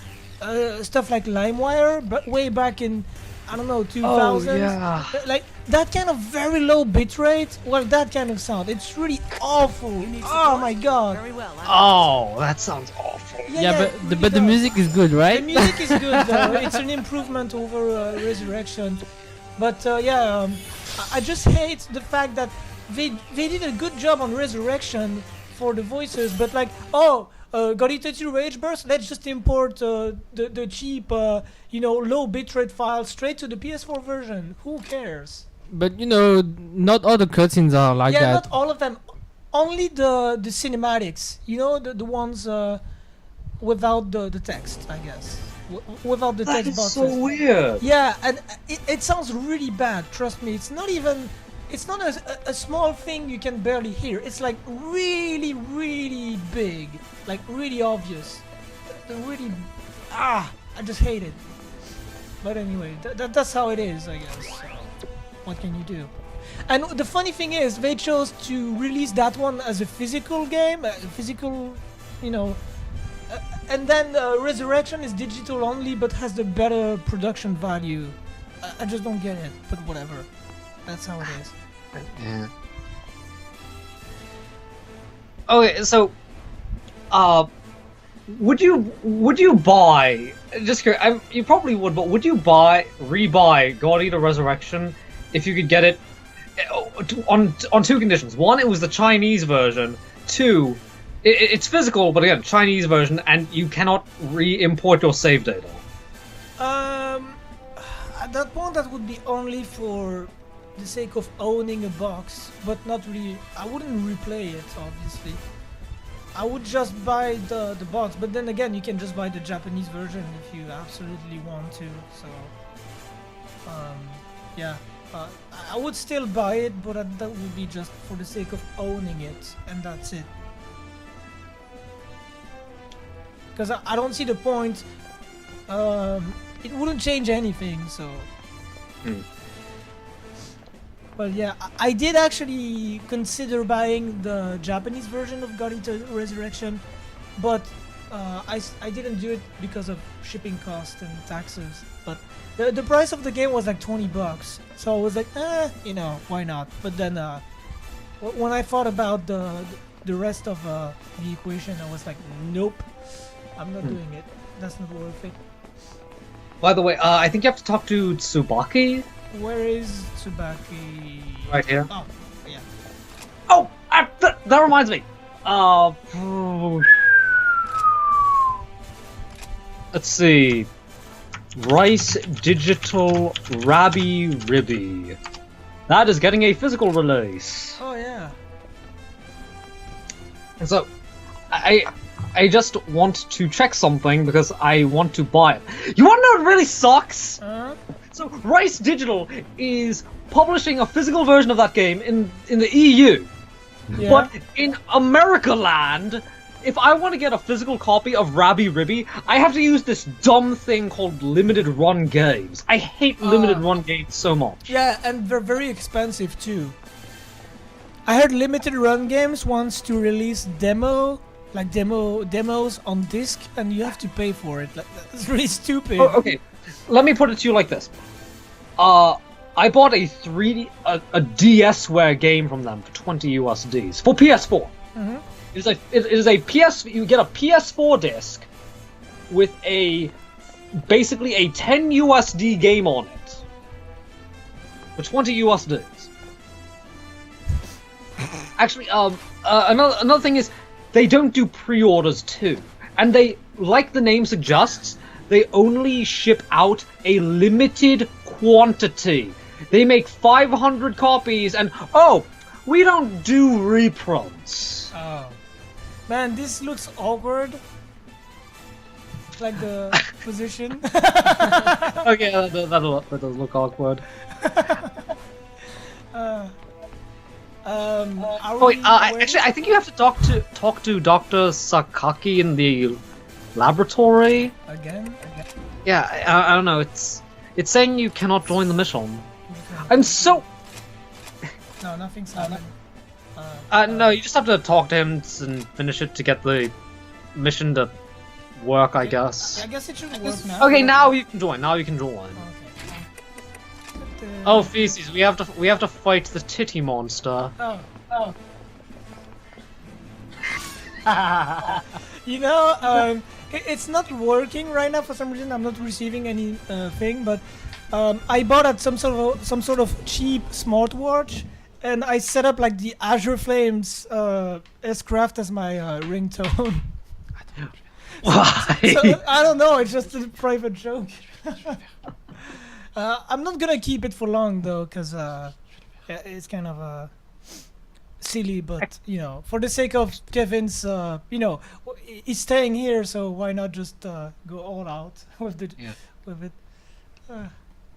stuff like LimeWire, but way back in, I don't know, 2000s. yeah. Like that kind of very low bitrate. Well, that kind of sound. It's really awful. Oh my god. Oh, that sounds awful. Yeah, it really but the does. music is good, right? The music is good though. It's an improvement over Resurrection. But I just hate the fact that they did a good job on Resurrection for the voices, but like, God Eater 2 Rage Burst, let's just import the cheap, low bitrate file straight to the PS4 version. Who cares? But you know, not all the cutscenes are like Yeah, that. not all of them. Only the cinematics. You know, the ones without the text, I guess. Without the That text is boxes. so weird. Yeah, and it sounds really bad. Trust me, it's not a small thing you can barely hear. It's like really, really big, like really obvious. I just hate it. But anyway, that's how it is, I guess. So, what can you do? And the funny thing is, they chose to release that one as a physical game, and then Resurrection is digital only, but has the better production value. I just don't get it, but whatever. That's how it is. Yeah. Okay, so, would you buy? Just curious, you probably would, but would you rebuy God Eater Resurrection if you could get it on 2 conditions? 1, it was the Chinese version. 2, it's physical, but again, Chinese version, and you cannot re-import your save data. At that point, that would be only for the sake of owning a box, but not really. I wouldn't replay it, obviously. I would just buy the box, but then again, you can just buy the Japanese version if you absolutely want to. So, I would still buy it, but that would be just for the sake of owning it, and that's it. Because I don't see the point. It wouldn't change anything, so. But yeah, I did actually consider buying the Japanese version of God Eater Resurrection, but I didn't do it because of shipping costs and taxes. But the price of the game was like $20, so I was like, why not? But then when I thought about the rest of the equation, I was like, nope, I'm not doing it. That's not worth it. By the way, I think you have to talk to Tsubaki. Where is Tsubaki? Right here. Oh, yeah. Oh, that reminds me. Let's see. Rice Digital Rabby Ribby. That is getting a physical release. Oh yeah. And so, I just want to check something because I want to buy it. You want to know what really sucks? So Rice Digital is publishing a physical version of that game in the EU. Yeah. But in America land, if I want to get a physical copy of Rabby Ribby, I have to use this dumb thing called limited run games. I hate limited run games so much. Yeah, and they're very expensive too. I heard limited run games wants to release demos on disc, and you have to pay for it. Like, that's really stupid. Oh, okay, let me put it to you like this. I bought a DSware game from them for 20 USDs for PS4. Mm-hmm. It is a PS. You get a PS4 disc with basically a 10 USD game on it for 20 USDs. Actually, another thing is they don't do pre-orders too, and they, like the name suggests, they only ship out a limited quantity. They make 500 copies, and we don't do reprints. Oh. Man, this looks awkward. Like the position. Okay, that does look awkward. Actually, I think you have to talk to Dr. Sakaki in the laboratory. Again? Yeah, I don't know. It's saying you cannot join the mission. I'm so. No, nothing's happening. No, you just have to talk to him and finish it to get the mission to work, I guess. I guess it should work now. Okay, now you can join. Okay. Oh, Feces, we have to fight the titty monster. Oh. You know, it's not working right now for some reason. I'm not receiving any thing, but I bought at some sort of cheap smartwatch, and I set up like the Azure Flames S-Craft as my ringtone. Why? So, I don't know. It's just a private joke. I'm not gonna keep it for long though, cause it's kind of silly. But you know, for the sake of Kevin's, he's staying here, so why not just go all out with it?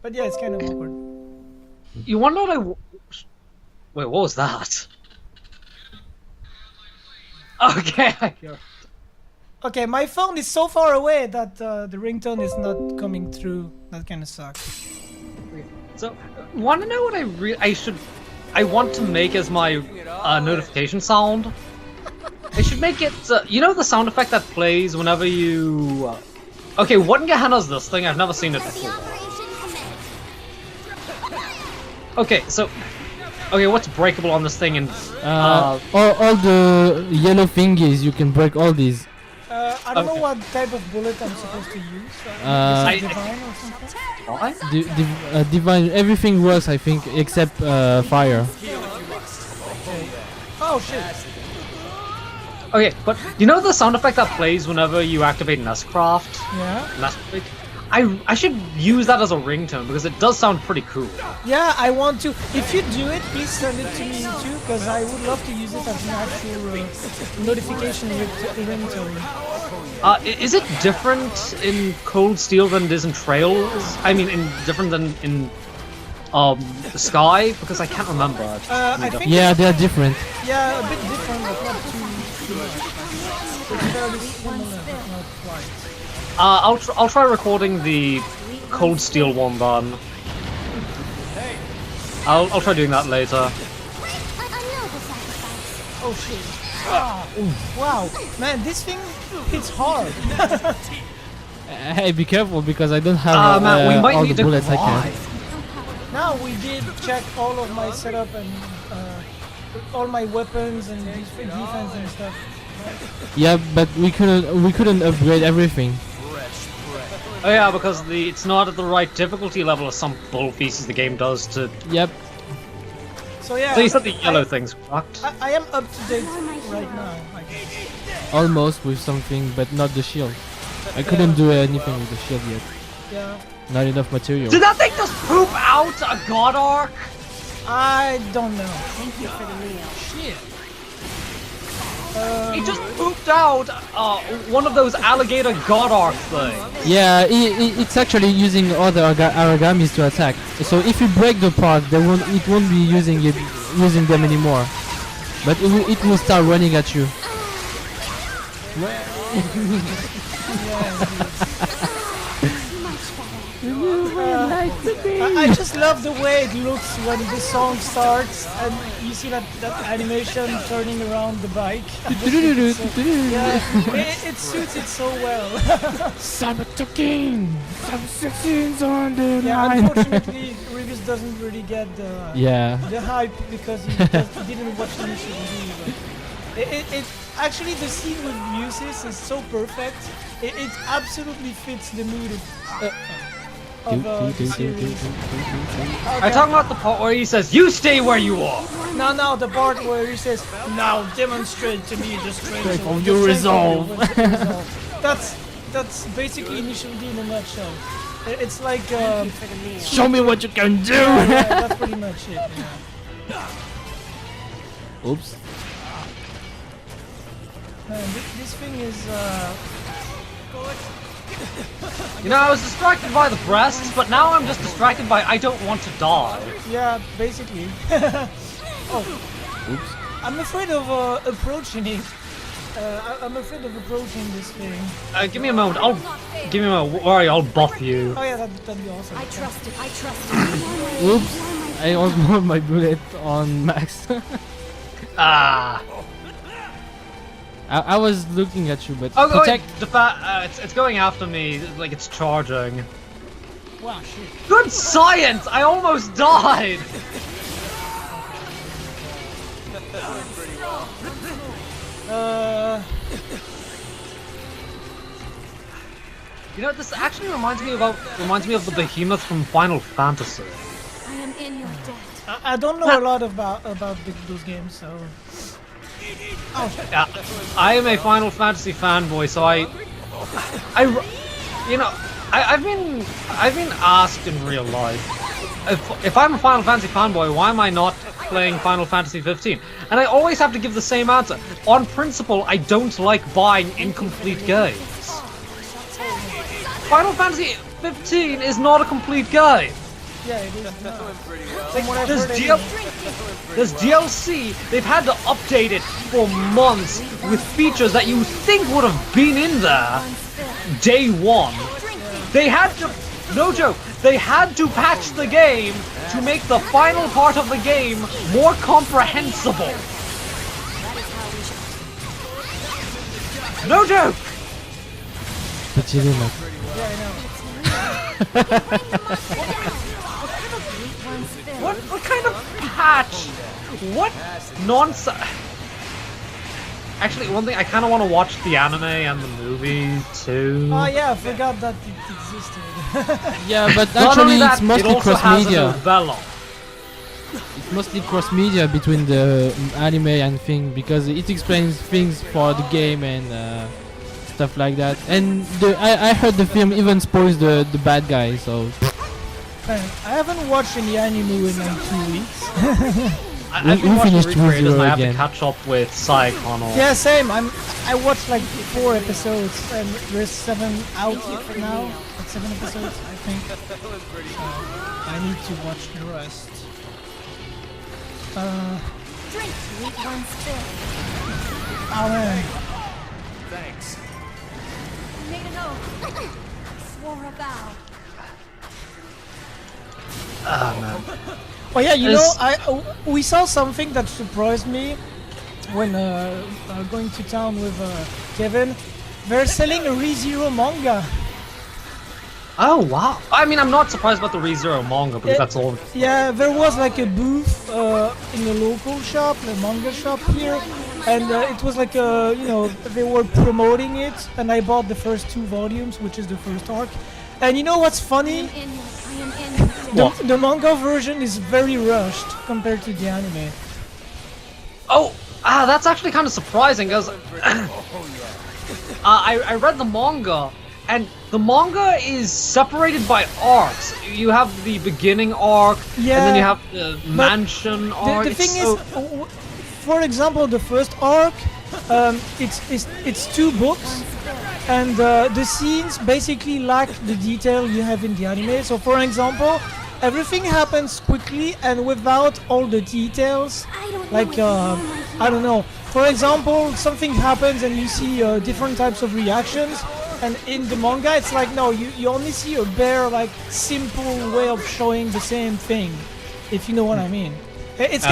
But yeah, it's kind of awkward. You wonder what wait, what was that? Okay, I hear it. Okay, my phone is so far away that the ringtone is not coming through. That kind of sucks. So, want to know what I want to make as my notification sound? I should make it. You know the sound effect that plays whenever you. Okay, what in Gehenna's this thing? I've never seen it before. Okay, so. Okay, what's breakable on this thing? And all the yellow thingies, you can break all these. I don't know what type of bullet I'm supposed to use. Divine or something? Divine, everything works, I think, except fire. Oh shit! Okay, but you know the sound effect that plays whenever you activate Nestcraft? Yeah. I should use that as a ringtone because it does sound pretty cool. Yeah, I want to. If you do it, please send it to me too, because I would love to use it as an actual notification ringtone. Is it different in Cold Steel than it is in Trails? I mean, different than in Sky? Because I can't remember. I think they're different. Yeah, a bit different, but not too much. It's fairly similar, but not quite. I'll try recording the Cold Steel one then. I'll try doing that later. Oh shit! Wow, man, this thing hits hard. Hey, be careful because I don't have man, we might all need the bullets I can. Now we did check all of my setup and all my weapons and defense and stuff. Yeah, but we couldn't upgrade everything. Oh yeah, because it's not at the right difficulty level as some bull pieces the game does to. Yep. So yeah. So you said the yellow thing's fucked. I am up to date right now, I guess. Almost with something, but not the shield. I couldn't do anything with the shield yet. Yeah. Not enough material. Did that thing just poop out a god arc? I don't know. Thank you for the meal. Shit. It just pooped out one of those alligator god arc things. Yeah, it's actually using other origamis to attack. So if you break the part, it won't be using them anymore. But it will start running at you. I just love the way it looks when the song starts and you see that animation turning around the bike. It suits it so well. Sabotaking! Some 16s on the Yeah, line! unfortunately, Rivers doesn't really get the hype because he didn't watch the initial movie. But actually, the scene with Muses is so perfect. It absolutely fits the mood of the series. Are you talking about the part where he says, "You stay where you are"? No, the part where he says, "Now demonstrate to me the strength of your resolve." That's basically Initial D in a nutshell. It's like Show me what you can do! yeah, that's pretty much it. Yeah. Oops. This thing is You know, I was distracted by the breasts, but now I'm just distracted by I don't want to die. yeah, basically. Oh, Oops. I'm afraid of approaching it. I'm afraid of approaching this thing. Give me a moment. Give me a moment. Worry, I'll buff you. Oh yeah, that'd be awesome. I trust it. Oops. I almost my bullet on Max. Ah. I was looking at you, but Oh, protect. it's going after me like it's charging. Wow, shit. Good science! I almost died! You know, this actually reminds me of the behemoth from Final Fantasy. I am in your debt. I don't know a lot about those games, so. Yeah, I am a Final Fantasy fanboy, so I've been asked in real life if I'm a Final Fantasy fanboy, why am I not playing Final Fantasy 15? And I always have to give the same answer. On principle, I don't like buying incomplete games. Final Fantasy 15 is not a complete game. Yeah, it is. There's DLC, they've had to update it for months with features that you think would have been in there day one. They had to, no joke, they had to patch the game to make the final part of the game more comprehensible. No joke! But you didn't. Yeah, I know. What kind of patch? What nonsense? Actually, one thing, I kind of want to watch the anime and the movie too. Oh yeah, I forgot that it existed. Yeah, but Not only actually that, it's mostly it also has a cross-media. novella. It's mostly cross-media between the anime and thing because it explains things for the game and stuff like that. And I heard the film even spoils the bad guy, so. I haven't watched any anime in like 2 weeks. I've been we watching finished recreators and I 2-0 have to again. catch up with Psychonal. Yeah, same. I watched like 4 episodes and there's 7 out for now. Like 7 episodes, I think. So I need to watch the rest. Drink to eat one's fill. Oh man. Thanks. I made an oath. Swore a vow. Oh yeah, you know, we saw something that surprised me when going to town with Kevin. They're selling a ReZero manga. Oh wow! I mean, I'm not surprised about the ReZero manga because that's all. Yeah, there was like a booth in a local shop, a manga shop here, and it was like you know, they were promoting it, and I bought the first 2 volumes, which is the first arc. And you know what's funny? I am in your debt. The manga version is very rushed compared to the anime. Oh, that's actually kind of surprising because I read the manga and the manga is separated by arcs. You have the beginning arc, and then you have the mansion arc. The thing is, for example, the first arc, it's 2 books, and the scenes basically lack the detail you have in the anime. So, for example, everything happens quickly and without all the details. Like, I don't know. For example, something happens and you see different types of reactions. And in the manga, it's like, no, you only see a bare, like, simple way of showing the same thing, if you know what I mean. It's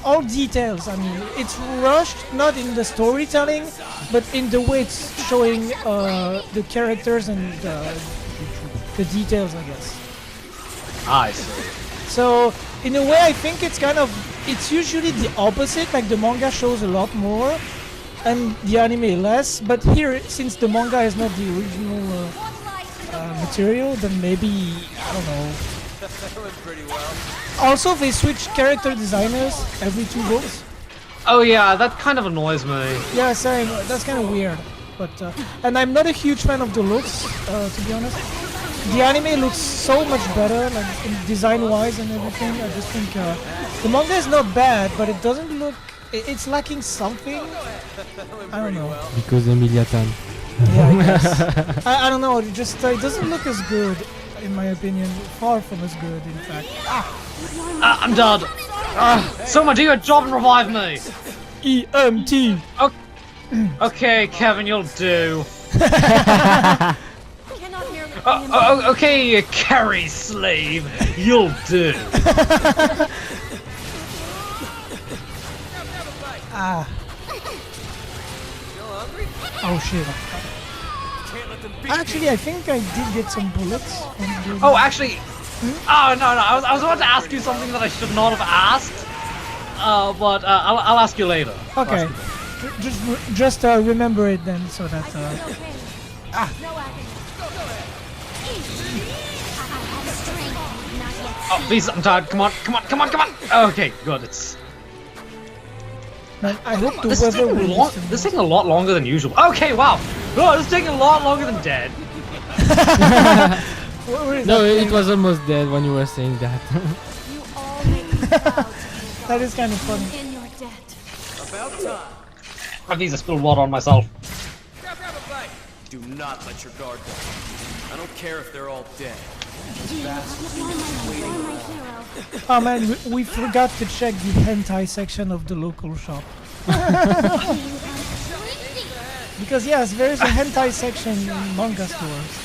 all details. I mean, it's rushed, not in the storytelling, but in the way it's showing the characters and the details, I guess. I see. So, in a way, I think it's usually the opposite. Like, the manga shows a lot more, and the anime less. But here, since the manga is not the original material, then maybe, I don't know. Also, they switch character designers every 2 books. Oh yeah, that kind of annoys me. Yeah, same. That's kind of weird. But and I'm not a huge fan of the looks, to be honest. The anime looks so much better, like design-wise and everything. I just think the manga is not bad, but it doesn't look. It's lacking something. I don't know. Because Emilia Tan. Yeah, I guess. I don't know. It just it doesn't look as good, in my opinion. Far from as good, in fact. I'm dead. Someone do your job and revive me. EMT. Okay, Kevin, you'll do. Cannot hear me. Okay, you carry slave, you'll do. Oh shit. Actually, I think I did get some bullets. Oh, actually. Oh no. I was about to ask you something that I should not have asked. But I'll ask you later. Okay. Just remember it then, so that. No agony. Oh, please, I'm tired. Come on. Okay, good. It's. Man, I hope the This is weather taking will. this is taking a lot longer than usual. Okay, wow. Oh, this is taking a lot longer than dead. Where is No, that it was almost dead when you were saying that. You all make me proud. That is kind of funny. In your debt. I need to spill water on myself. Do not let your guard down. I don't care if they're all dead. You're my hero. Oh man, we forgot to check the hentai section of the local shop. Because yes, there is a hentai section in manga stores.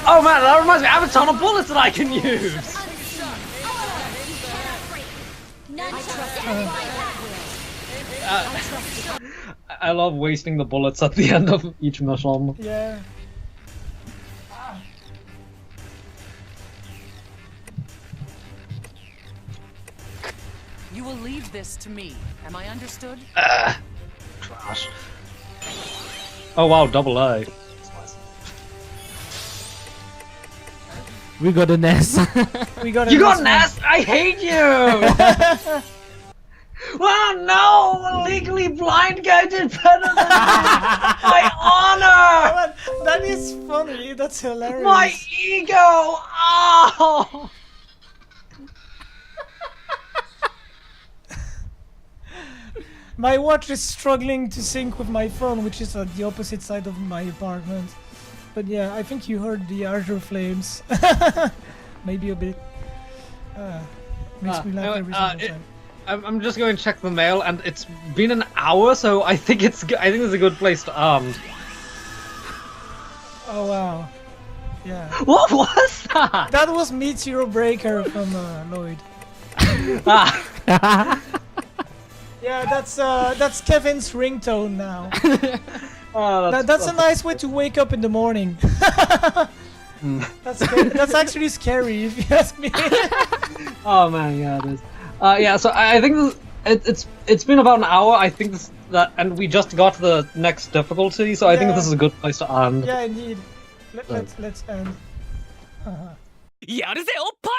Oh man, that reminds me. I have a ton of bullets that I can use. I love wasting the bullets at the end of each mission. Yeah. You will leave this to me. Am I understood? Trash. Oh wow, double A. We got a nest. We got You got an ass! I hate you! Well, no! A legally blind guy did better than my honor! That is funny. That's hilarious. My ego! Oh! My watch is struggling to sync with my phone, which is at the opposite side of my apartment. But yeah, I think you heard the Azure flames. Maybe a bit. Makes me laugh every single time. I'm just going to check the mail, and it's been an hour, so I think it's a good place to end. Oh wow. Yeah. What was that? That was Meteor Breaker from Lloyd. Yeah, that's Kevin's ringtone now. Oh, That's a nice way to wake up in the morning. That's actually scary if you ask me. Oh man, yeah, it is. Yeah, so I think it's been about an hour. I think and we just got to the next difficulty, so I think this is a good place to end. Yeah, indeed. Let's end. やるぜおっぱ